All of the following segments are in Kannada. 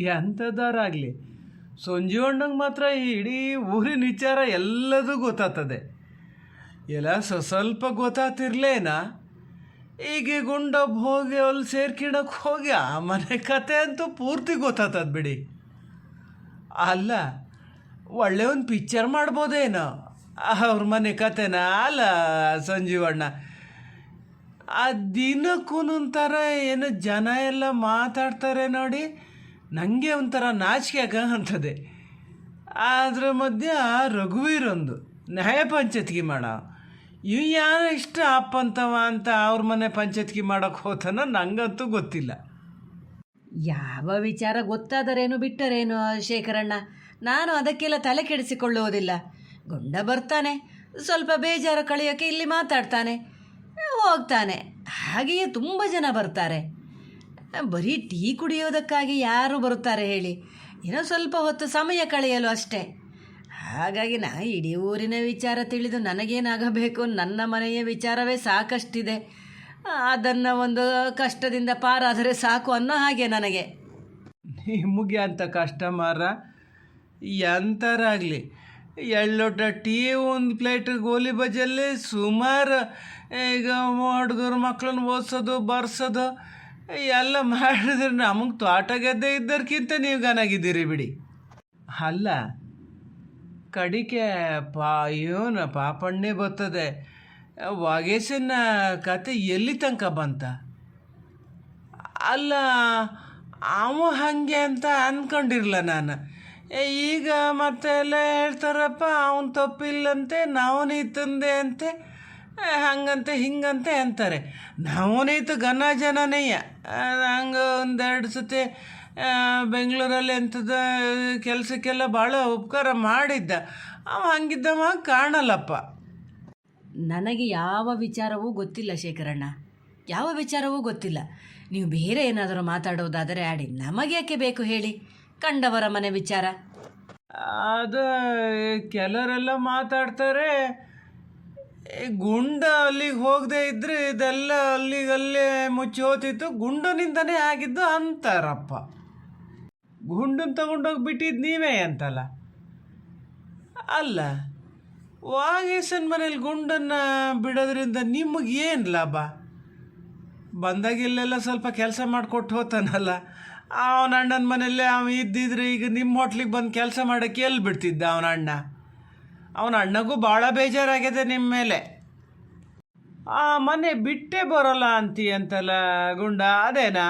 ಎಂಥದ್ದಾರಾಗಲಿ ಸಂಜೀವಣ್ಣಂಗೆ ಮಾತ್ರ ಇಡೀ ಊರಿನ ವಿಚಾರ ಎಲ್ಲದೂ ಗೊತ್ತಾಗ್ತದೆ. ಎಲ್ಲ ಸ್ವಲ್ಪ ಗೊತ್ತಾತಿರ್ಲೇನಾ ಈಗ ಗುಂಡೊಬ್ಬ ಹೋಗಿ ಅಲ್ಲಿ ಸೇರ್ಕಿಡಕ್ಕೆ ಹೋಗಿ ಆ ಮನೆ ಕತೆ ಅಂತೂ ಪೂರ್ತಿ ಗೊತ್ತಾಗ್ತದೆ ಬಿಡಿ. ಅಲ್ಲ ಒಳ್ಳೆ ಒಂದು ಪಿಕ್ಚರ್ ಮಾಡ್ಬೋದೇನೋ ಅವ್ರ ಮನೆ ಕತೆನ. ಅಲ್ಲ ಸಂಜೀವಣ್ಣ, ಆ ದಿನಕ್ಕೂ ಒಂಥರ ಏನು ಜನ ಎಲ್ಲ ಮಾತಾಡ್ತಾರೆ ನೋಡಿ, ನನಗೆ ಒಂಥರ ನಾಚಿಕೆ ಅಂತದೆ. ಅದ್ರ ಮಧ್ಯೆ ಆ ರಘುವೀರೊಂದು ನ್ಯಾಯ ಪಂಚಾಯತ್ಗೆ ಮಾಡೋ ಇವು ಯಾರು ಇಷ್ಟ ಅಪ್ಪಂತವ ಅಂತ ಅವ್ರ ಮನೆ ಪಂಚಾಯತ್ಗೆ ಮಾಡೋಕ್ಕೆ ಹೋತನೋ ನನಗಂತೂ ಗೊತ್ತಿಲ್ಲ. ಯಾವ ವಿಚಾರ ಗೊತ್ತಾದರೇನು ಬಿಟ್ಟರೇನು ಶೇಖರಣ್ಣ, ನಾನು ಅದಕ್ಕೆಲ್ಲ ತಲೆ ಕೆಡಿಸಿಕೊಳ್ಳುವುದಿಲ್ಲ. ಗುಂಡ ಬರ್ತಾನೆ, ಸ್ವಲ್ಪ ಬೇಜಾರು ಕಳೆಯೋಕ್ಕೆ ಇಲ್ಲಿ ಮಾತಾಡ್ತಾನೆ, ಹೋಗ್ತಾನೆ. ಹಾಗೆಯೇ ತುಂಬ ಜನ ಬರ್ತಾರೆ. ಬರೀ ಟೀ ಕುಡಿಯೋದಕ್ಕಾಗಿ ಯಾರು ಬರುತ್ತಾರೆ ಹೇಳಿ? ಏನೋ ಸ್ವಲ್ಪ ಹೊತ್ತು ಸಮಯ ಕಳೆಯಲು ಅಷ್ಟೇ. ಹಾಗಾಗಿ ಇಡೀ ಊರಿನ ವಿಚಾರ ತಿಳಿದು ನನಗೇನಾಗಬೇಕು, ನನ್ನ ಮನೆಯ ವಿಚಾರವೇ ಸಾಕಷ್ಟಿದೆ, ಅದನ್ನು ಒಂದು ಕಷ್ಟದಿಂದ ಪಾರಾದರೆ ಸಾಕು ಅನ್ನೋ ಹಾಗೆ ನನಗೆ. ನಿಮಗೆ ಅಂತ ಕಷ್ಟ ಮಾರ ಎಂಥರಾಗಲಿ, ಎಳ್ಳೊಟ್ಟ ಟೀ ಒಂದು ಪ್ಲೇಟ್ ಗೋಲಿ ಬಜ್ಜಲ್ಲಿ ಸುಮಾರು ಈಗ ಹುಡುಗರು ಮಕ್ಕಳನ್ನ ಓದಿಸೋದು ಬರ್ಸೋದು ಎಲ್ಲ ಮಾಡಿದ್ರೆ ನಮಗೆ ತೋಟ ಗೆದ್ದೆ ಇದ್ದರ್ಕಿಂತ ನೀವು ಗನಾಗಿದ್ದೀರಿ ಬಿಡಿ. ಅಲ್ಲ ಕಡಿಕೆ ಇವನು ಪಾಪಣ್ಣೆ ಬರ್ತದೆ, ವಾಗೇಶನ ಕತೆ ಎಲ್ಲಿ ತನಕ ಬಂತ? ಅಲ್ಲ ಅವ ಹಾಗೆ ಅಂತ ಅಂದ್ಕೊಂಡಿರಲ್ಲ ನಾನು. ಈಗ ಮತ್ತೆ ಎಲ್ಲ ಹೇಳ್ತಾರಪ್ಪ ಅವನು ತಪ್ಪಿಲ್ಲಂತೆ, ನಾವನೀತಂದೆ ಅಂತೆ, ಹಂಗಂತೆ ಹಿಂಗಂತೆ ಅಂತಾರೆ. ನಾವನೀತು ಘನ ಜನನೇಯ. ಹಂಗೆ ಒಂದೆರಡು ಸತಿ ಬೆಂಗಳೂರಲ್ಲಿ ಎಂಥದ್ದು ಕೆಲಸಕ್ಕೆಲ್ಲ ಭಾಳ ಉಪಕಾರ ಮಾಡಿದ್ದ. ಅವ ಹಂಗಿದ್ದವ ಕಾಣಲ್ಲಪ್ಪ. ನನಗೆ ಯಾವ ವಿಚಾರವೂ ಗೊತ್ತಿಲ್ಲ ಶೇಖರಣ್ಣ, ಯಾವ ವಿಚಾರವೂ ಗೊತ್ತಿಲ್ಲ. ನೀವು ಬೇರೆ ಏನಾದರೂ ಮಾತಾಡೋದಾದರೆ ಆಡಿ, ನಮಗೆ ಯಾಕೆ ಬೇಕು ಹೇಳಿ? ಕಂಡವರ ಮನೆ ವಿಚಾರ ಅದು ಕೆಲವರೆಲ್ಲ ಮಾತಾಡ್ತಾರೆ, ಗುಂಡ ಅಲ್ಲಿಗೆ ಹೋಗದೆ ಇದ್ರೆ ಇದೆಲ್ಲ ಅಲ್ಲಿಗಲ್ಲೇ ಮುಚ್ಚಿ ಹೋತಿತ್ತು, ಗುಂಡನಿಂದನೇ ಆಗಿದ್ದು ಅಂತಾರಪ್ಪ. ಗುಂಡನ್ನು ತಗೊಂಡೋಗಿ ಬಿಟ್ಟಿದ್ದು ನೀವೇ ಅಂತಲ್ಲ. ಅಲ್ಲ ವಾಗೇಶನ ಮನೇಲಿ ಗುಂಡನ್ನು ಬಿಡೋದ್ರಿಂದ ನಿಮಗೇನು ಲಾಭ? ಬಂದಾಗಿಲ್ಲೆಲ್ಲ ಸ್ವಲ್ಪ ಕೆಲಸ ಮಾಡಿಕೊಟ್ಟು ಹೋತಾನಲ್ಲ. ಅವನ ಅಣ್ಣನ ಮನೆಯಲ್ಲೇ ಅವ ಇದ್ದಿದ್ರೆ ಈಗ ನಿಮ್ಮ ಹೋಟ್ಲಿಗೆ ಬಂದು ಕೆಲಸ ಮಾಡೋಕ್ಕೆ ಎಲ್ಲಿ ಬಿಡ್ತಿದ್ದ ಅವನ ಅಣ್ಣ? ಅವನ ಅಣ್ಣಗೂ ಭಾಳ ಬೇಜಾರಾಗಿದೆ ನಿಮ್ಮ ಮೇಲೆ. ಆ ಮನೆ ಬಿಟ್ಟೇ ಬರೋಲ್ಲ ಅಂತೀ ಅಂತಲ್ಲ ಗುಂಡ, ಅದೇನಾ?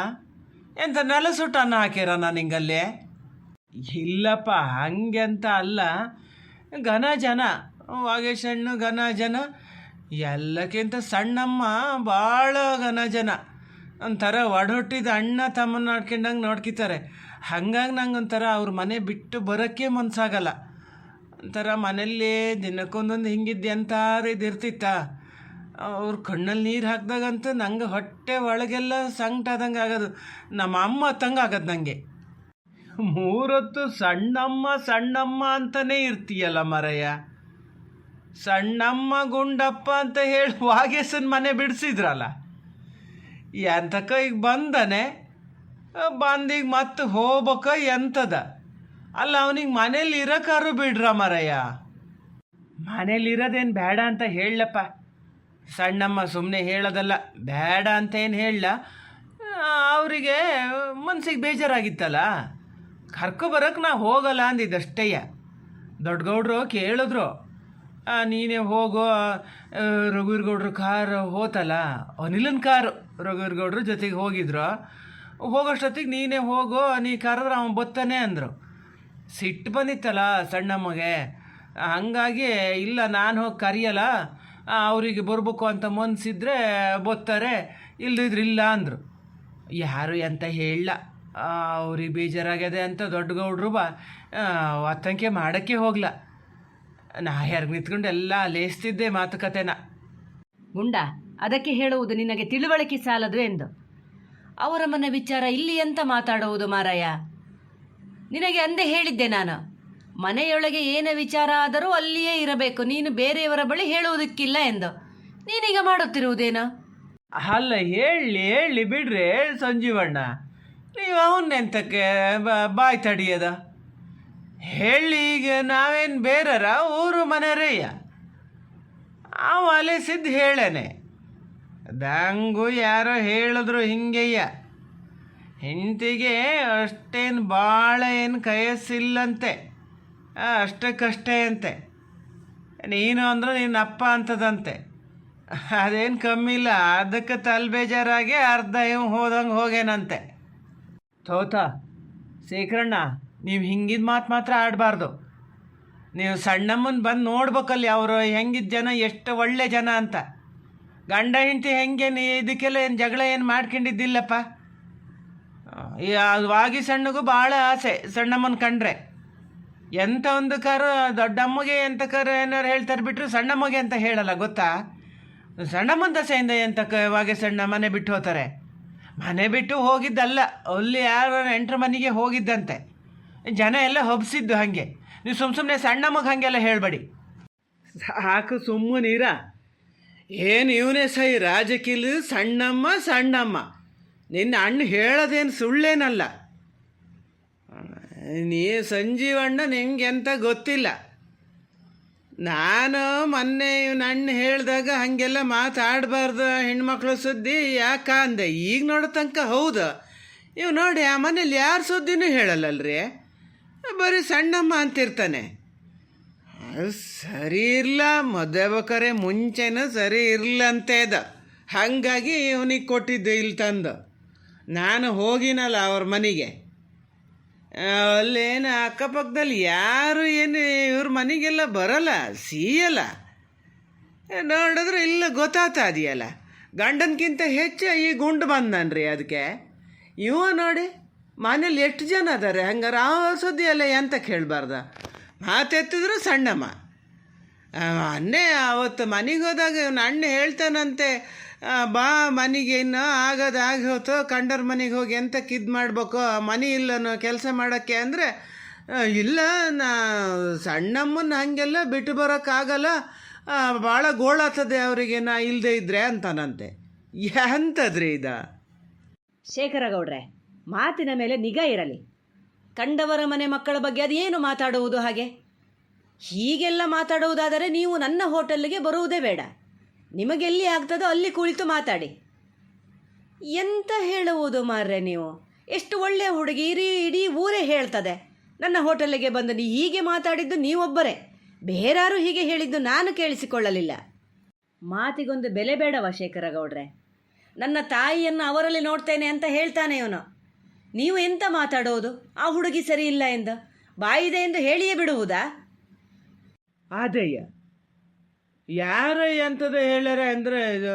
ಎಂಥ ನೆಲ ಸುಟ್ಟು ಅನ್ನ ಹಾಕ್ಯಾರ ನಾನು ಹಿಂಗಲ್ಲೇ? ಇಲ್ಲಪ್ಪ ಹಂಗೆ ಅಂತ ಅಲ್ಲ, ಘನ ಜನ ವಾಗೇಶ್ ಹಣ್ಣು ಘನ ಜನ, ಎಲ್ಲಕ್ಕಿಂತ ಸಣ್ಣಮ್ಮ ಭಾಳ ಘನ ಜನ. ಒಂಥರ ಒಡಹುಟ್ಟಿದ ಅಣ್ಣ ತಮ್ಮನ್ನ ನೋಡ್ಕೊಂಡಂಗೆ ನೋಡ್ಕಿತಾರೆ. ಹಾಗಾಗಿ ನಂಗೆ ಒಂಥರ ಅವ್ರ ಮನೆ ಬಿಟ್ಟು ಬರೋಕ್ಕೆ ಮನಸ್ಸಾಗಲ್ಲ. ಒಂಥರ ಮನೆಯಲ್ಲಿ ದಿನಕ್ಕೊಂದೊಂದು ಹಿಂಗಿದ್ದೆ ಅಂತಾರು ಇದಿರ್ತಿತ್ತ. ಅವ್ರ ಕಣ್ಣಲ್ಲಿ ನೀರು ಹಾಕಿದಾಗಂತೂ ನಂಗೆ ಹೊಟ್ಟೆ ಒಳಗೆಲ್ಲ ಸಂಕಟಾದಂಗೆ ಆಗೋದು. ನಮ್ಮ ಅಮ್ಮ ತಂಗೆ ಆಗೋದು ನನಗೆ. ಮೂರೊತ್ತು ಸಣ್ಣಮ್ಮ ಸಣ್ಣಮ್ಮ ಅಂತಲೇ ಇರ್ತೀಯಲ್ಲ ಮರಯ್ಯ. ಸಣ್ಣಮ್ಮ ಗುಂಡಪ್ಪ ಅಂತ ಹೇಳಿ ವಾಗೇಶನ ಮನೆ ಬಿಡಿಸಿದ್ರಲ್ಲ, ಎಂತಕ್ಕ ಈಗ ಬಂದನೆ ಬಂದೀಗ ಮತ್ತೆ ಹೋಗ್ಬೇಕ ಎಂತದ? ಅಲ್ಲ ಅವನಿಗೆ ಮನೇಲಿ ಇರೋಕ್ಕಾರು ಬಿಡ್ರ ಮರಯ್ಯ. ಮನೇಲಿ ಇರೋದೇನು ಬೇಡ ಅಂತ ಹೇಳಪ್ಪ. ಸಣ್ಣಮ್ಮ ಸುಮ್ಮನೆ ಹೇಳೋದಲ್ಲ, ಬೇಡ ಅಂತೇನು ಹೇಳಲ್ಲ. ಅವರಿಗೆ ಮನ್ಸಿಗೆ ಬೇಜಾರಾಗಿತ್ತಲ್ಲ, ಕರ್ಕೊಬರೋಕೆ ನಾ ಹೋಗಲ್ಲ ಅಂದಿದ್ದಷ್ಟೇಯ. ದೊಡ್ಡಗೌಡ್ರು ಕೇಳಿದ್ರು, ನೀನೇ ಹೋಗೋ, ರಘುವೀರ್ಗೌಡ್ರು ಕಾರು ಹೋತಲ್ಲ, ಅನಿಲನ ಕಾರು ರಘುವೀರ್ಗೌಡ್ರು ಜೊತೆಗೆ ಹೋಗಿದ್ರು. ಹೋಗೋಷ್ಟೊತ್ತಿಗೆ ನೀನೇ ಹೋಗೋ, ನೀ ಕರೆದ್ರೆ ಅವನು ಬತ್ತಾನೆ ಅಂದರು. ಸಿಟ್ಟು ಬಂದಿತ್ತಲ್ಲ ಸಣ್ಣಮ್ಮಗೆ. ಹಾಗಾಗಿ ಇಲ್ಲ ನಾನು ಹೋಗಿ ಕರೆಯಲ್ಲ, ಅವರಿಗೆ ಬರಬೇಕು ಅಂತ ಮನಸ್ಸಿದ್ರೆ ಬತ್ತಾರೆ, ಇಲ್ಲದಿದ್ರೆ ಇಲ್ಲ ಅಂದರು. ಯಾರು ಅಂತ ಹೇಳಲ್ಲ, ಅವ್ರಿಗೆ ಬೇಜಾರಾಗಿದೆ ಅಂತ ದೊಡ್ಡಗೌಡ್ರು ಒತ್ತಂಕೆ ಮಾಡೋಕ್ಕೆ ಹೋಗಲ್ಲ. ನಾ ಯಾರಿಗೆ ನಿಂತ್ಕೊಂಡು ಎಲ್ಲ ಲೇಸ್ತಿದ್ದೆ ಮಾತುಕತೆನ. ಗುಂಡ, ಅದಕ್ಕೆ ಹೇಳುವುದು ನಿನಗೆ ತಿಳುವಳಿಕೆ ಸಾಲದು ಎಂದು. ಅವರ ಮನೆ ವಿಚಾರ ಇಲ್ಲಿ ಎಂತ ಮಾತಾಡುವುದು ಮಾರಾಯ? ನಿನಗೆ ಅಂದೇ ಹೇಳಿದ್ದೆ ನಾನು, ಮನೆಯೊಳಗೆ ಏನೇ ವಿಚಾರ ಆದರೂ ಅಲ್ಲಿಯೇ ಇರಬೇಕು, ನೀನು ಬೇರೆಯವರ ಬಳಿ ಹೇಳುವುದಕ್ಕಿಲ್ಲ ಎಂದು. ನೀನೀಗ ಮಾಡುತ್ತಿರುವುದೇನು? ಅಲ್ಲ ಹೇಳಿ ಬಿಡ್ರಿ ಸಂಜೀವಣ್ಣ, ನೀವು ಅವನ್ನೆಂತಕ್ಕೆ ಬಾಯಿ ತಡಿಯದ? ಹೇಳಿ, ಈಗ ನಾವೇನು ಬೇರರ ಊರು ಮನೆಯರೇಯ. ಅವ ಅಲೆಸಿದ್ದು ಹೇಳೇನೆ. ದಂಗು ಯಾರೋ ಹೇಳಿದ್ರು ಹಿಂಗೆಯ್ಯ, ಹೆಂಡತಿಗೆ ಅಷ್ಟೇನು ಭಾಳ ಏನು ಕಯಸ್ಸಿಲ್ಲಂತೆ, ಅಷ್ಟಕ್ಕಷ್ಟೇ ಅಂತೆ. ನೀನು ಅಂದ್ರೆ ನಿನ್ನ ಅಪ್ಪ ಅಂತದಂತೆ, ಅದೇನು ಕಮ್ಮಿ ಇಲ್ಲ. ಅದಕ್ಕೆ ತಲೆ ಬೇಜಾರಾಗಿ ಅರ್ಧ ಇವ್ ಹೋದಂಗೆ ಹೋಗೇನಂತೆ. ತೋತ ಶೇಖರಣ್ಣ, ನೀವು ಹಿಂಗಿದ ಮಾತು ಮಾತ್ರ ಆಡಬಾರ್ದು. ನೀವು ಸಣ್ಣಮ್ಮನ ಬಂದು ನೋಡ್ಬೇಕಲ್ಲಿ ಅವರು ಹೆಂಗಿದ್ದ ಜನ, ಎಷ್ಟು ಒಳ್ಳೆ ಜನ ಅಂತ. ಗಂಡ ಹೆಂಡತಿ ಹೆಂಗೆ ಇದಕ್ಕೆಲ್ಲ ಏನು ಜಗಳ ಏನು ಮಾಡ್ಕೊಂಡಿದ್ದಿಲ್ಲಪ್ಪ. ವಾಗಿ ಸಣ್ಣಗೂ ಭಾಳ ಆಸೆ ಸಣ್ಣಮ್ಮನ ಕಂಡ್ರೆ. ಎಂಥ ಒಂದು ಕರು ದೊಡ್ಡಮ್ಮಗೆ ಎಂಥ ಕರು ಏನಾರು ಹೇಳ್ತಾರೆ ಬಿಟ್ಟರು ಸಣ್ಣಮ್ಮಗೆ ಅಂತ ಹೇಳಲ್ಲ, ಗೊತ್ತಾ? ಸಣ್ಣಮ್ಮನ ದಸೆಯಿಂದ ಎಂಥ ವಾಗಿ ಸಣ್ಣ ಮನೆ ಬಿಟ್ಟು ಹೋಗ್ತಾರೆ. ಮನೆ ಬಿಟ್ಟು ಹೋಗಿದ್ದಲ್ಲ, ಅಲ್ಲಿ ಯಾರು ಎಂಟ್ರ ಮನೆಗೆ ಹೋಗಿದ್ದಂತೆ. ಜನ ಎಲ್ಲ ಹೊಬ್ಸಿದ್ದು ಹಾಗೆ. ನೀವು ಸುಮ್ಮನೆ ಸಣ್ಣಮ್ಮಗೆ ಹಾಗೆಲ್ಲ ಹೇಳಬೇಡಿ. ಸಾಕು ಸುಮ್ಮನೀರ. ಏನು ಇವನೇ ಸೈ ರಾಜಕೀಲ ಸಣ್ಣಮ್ಮ ಸಣ್ಣಮ್ಮ. ನಿನ್ನ ಅಣ್ಣ ಹೇಳೋದೇನು ಸುಳ್ಳೇನಲ್ಲ. ನೀ ಸಂಜೀವಣ್ಣ ನಿಂಗೆ ಅಂತ ಗೊತ್ತಿಲ್ಲ. ನಾನು ಮೊನ್ನೆ ಇವನ ಅಣ್ಣ ಹೇಳಿದಾಗ ಹಾಗೆಲ್ಲ ಮಾತಾಡಬಾರ್ದು ಹೆಣ್ಮಕ್ಳು ಸುದ್ದಿ ಯಾಕ ಅಂದೆ. ಈಗ ನೋಡೋ ತನಕ ಹೌದು. ಇವು ನೋಡಿ, ಆ ಮನೇಲಿ ಯಾರು ಸುದ್ದಿನೂ ಹೇಳಲ್ಲಲ್ರಿ, ಬರೀ ಸಣ್ಣಮ್ಮ ಅಂತಿರ್ತಾನೆ. ಅದು ಸರಿ ಇರಲ್ಲ. ಮದುವೆ ಬೇಕಾರೆ ಮುಂಚೆನೂ ಸರಿ ಇರಲಂತೆ ಅದು. ಹಾಗಾಗಿ ಇವನಿಗೆ ಕೊಟ್ಟಿದ್ದು ಇಲ್ಲಿ ತಂದು. ನಾನು ಹೋಗಿನಲ್ಲ ಅವ್ರ ಮನೆಗೆ, ಅಲ್ಲೇನು ಅಕ್ಕಪಕ್ಕದಲ್ಲಿ ಯಾರು ಏನು ಇವ್ರ ಮನೆಗೆಲ್ಲ ಬರಲ್ಲ, ಸಿಯಲ್ಲ. ನೋಡಿದ್ರೆ ಇಲ್ಲ ಗೊತ್ತಾಗ್ತದೆಯಲ್ಲ, ಗಂಡನ್ಕಿಂತ ಹೆಚ್ಚು ಈ ಗುಂಡು ಬಂದನ್ರಿ. ಅದಕ್ಕೆ ಇವ ನೋಡಿ ಮನೇಲಿ ಎಷ್ಟು ಜನ ಅದಾರೆ. ಹಂಗಾರೆ ಆ ಸುದ್ದಿ ಎಲ್ಲ ಎಂತ ಕೇಳಬಾರ್ದ? ಮಾತೆತ್ತಿದ್ರು ಸಣ್ಣಮ್ಮ. ಅನ್ನೇ ಅವತ್ತು ಮನೆಗೆ ಹೋದಾಗ ಇವನು ಅಣ್ಣ ಹೇಳ್ತಾನಂತೆ, ಬಾ ಮನೆಗೆ ಇನ್ನು ಆಗೋದು ಆಗಿ ಹೋತು, ಕಂಡರ ಮನೆಗೆ ಹೋಗಿ ಎಂತಕ್ಕೆ ಇದು ಮಾಡ್ಬೇಕು, ಮನೆ ಇಲ್ಲನೋ ಕೆಲಸ ಮಾಡೋಕ್ಕೆ. ಅಂದರೆ ಇಲ್ಲ, ನಾ ಸಣ್ಣಮ್ಮನ ಹಾಗೆಲ್ಲ ಬಿಟ್ಟು ಬರೋಕ್ಕಾಗಲ್ಲ, ಭಾಳ ಗೋಳಾಗ್ತದೆ ಅವರಿಗೆ ನಾ ಇಲ್ಲದೆ ಇದ್ದರೆ ಅಂತಾನಂತೆ. ಎಂಥದ್ರಿ ಇದ? ಶೇಖರ ಗೌಡ್ರೆ, ಮಾತಿನ ಮೇಲೆ ನಿಗಾ ಇರಲಿ. ಕಂಡವರ ಮನೆ ಮಕ್ಕಳ ಬಗ್ಗೆ ಅದೇನು ಮಾತಾಡುವುದು ಹಾಗೆ? ಹೀಗೆಲ್ಲ ಮಾತಾಡುವುದಾದರೆ ನೀವು ನನ್ನ ಹೋಟೆಲ್ಗೆ ಬರುವುದೇ ಬೇಡ. ನಿಮಗೆಲ್ಲಿ ಆಗ್ತದೋ ಅಲ್ಲಿ ಕುಳಿತು ಮಾತಾಡಿ. ಎಂತ ಹೇಳುವುದು ಮಾರ್ರೆ ನೀವು? ಎಷ್ಟು ಒಳ್ಳೆಯ ಹುಡುಗಿ, ಇಡೀ ಊರೇ ಹೇಳ್ತದೆ ನನ್ನ ಹೋಟೆಲ್ಗೆ ಬಂದು ನೀ ಹೀಗೆ ಮಾತಾಡಿದ್ದು ನೀವೊಬ್ಬರೇ, ಬೇರಾರು ಹೀಗೆ ಹೇಳಿದ್ದು ನಾನು ಕೇಳಿಸಿಕೊಳ್ಳಲಿಲ್ಲ. ಮಾತಿಗೊಂದು ಬೆಲೆ ಬೇಡವ ಶೇಖರ ಗೌಡ್ರೆ? ನನ್ನ ತಾಯಿಯನ್ನು ಅವರಲ್ಲಿ ನೋಡ್ತೇನೆ ಅಂತ ಹೇಳ್ತಾನೆ ಇವನು. ನೀವು ಎಂತ ಮಾತಾಡೋದು? ಆ ಹುಡುಗಿ ಸರಿ ಇಲ್ಲ ಎಂದು ಬಾಯಿದೆ ಎಂದು ಹೇಳಿಯೇ ಬಿಡುವುದಾ? ಆದಯ್ಯ, ಯಾರ ಎಂಥದ್ದು ಹೇಳ್ಯಾರ ಅಂದರೆ ಇದು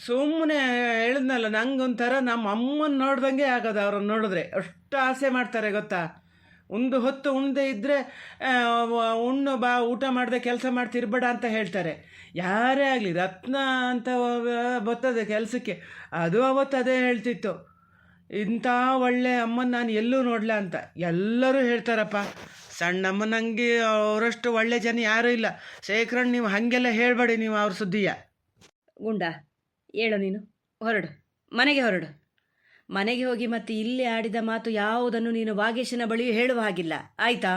ಸುಮ್ಮನೆ ಹೇಳಿದ್ನಲ್ಲ. ನಂಗೊಂಥರ ನಮ್ಮ ಅಮ್ಮನ ನೋಡ್ದಂಗೆ ಆಗೋದು. ಅವ್ರನ್ನ ನೋಡಿದ್ರೆ ಅಷ್ಟು ಆಸೆ ಮಾಡ್ತಾರೆ ಗೊತ್ತಾ. ಒಂದು ಹೊತ್ತು ಉಣ್ಣದೆ ಇದ್ದರೆ ಉಣ್ಣು ಬಾ, ಊಟ ಮಾಡದೆ ಕೆಲಸ ಮಾಡ್ತಿರ್ಬೇಡ ಅಂತ ಹೇಳ್ತಾರೆ. ಯಾರೇ ಆಗಲಿ, ರತ್ನ ಅಂತ ಬರ್ತದೆ ಕೆಲಸಕ್ಕೆ, ಅದು ಅವತ್ತು ಅದೇ ಹೇಳ್ತಿತ್ತು, ಇಂಥ ಒಳ್ಳೆ ಅಮ್ಮನ ನಾನು ಎಲ್ಲೂ ನೋಡಲ ಅಂತ. ಎಲ್ಲರೂ ಹೇಳ್ತಾರಪ್ಪ, ಸಣ್ಣಮ್ಮನಂಗೆ ಅವರಷ್ಟು ಒಳ್ಳೆ ಜನ ಯಾರೂ ಇಲ್ಲ. ಶೇಖರಣ್ಣ, ನೀವು ಹಾಗೆಲ್ಲ ಹೇಳಬೇಡಿ ನೀವು ಅವ್ರ ಸುದ್ದಿಯ. ಗುಂಡ, ಹೇಳು ನೀನು, ಹೊರಡು, ಮನೆಗೆ ಹೊರಡು. ಮನೆಗೆ ಹೋಗಿ ಮತ್ತೆ ಇಲ್ಲಿ ಆಡಿದ ಮಾತು ಯಾವುದನ್ನು ನೀನು ವಾಗೇಶನ ಬಳಿ ಹೇಳುವ ಹಾಗಿಲ್ಲ, ಆಯಿತಾ?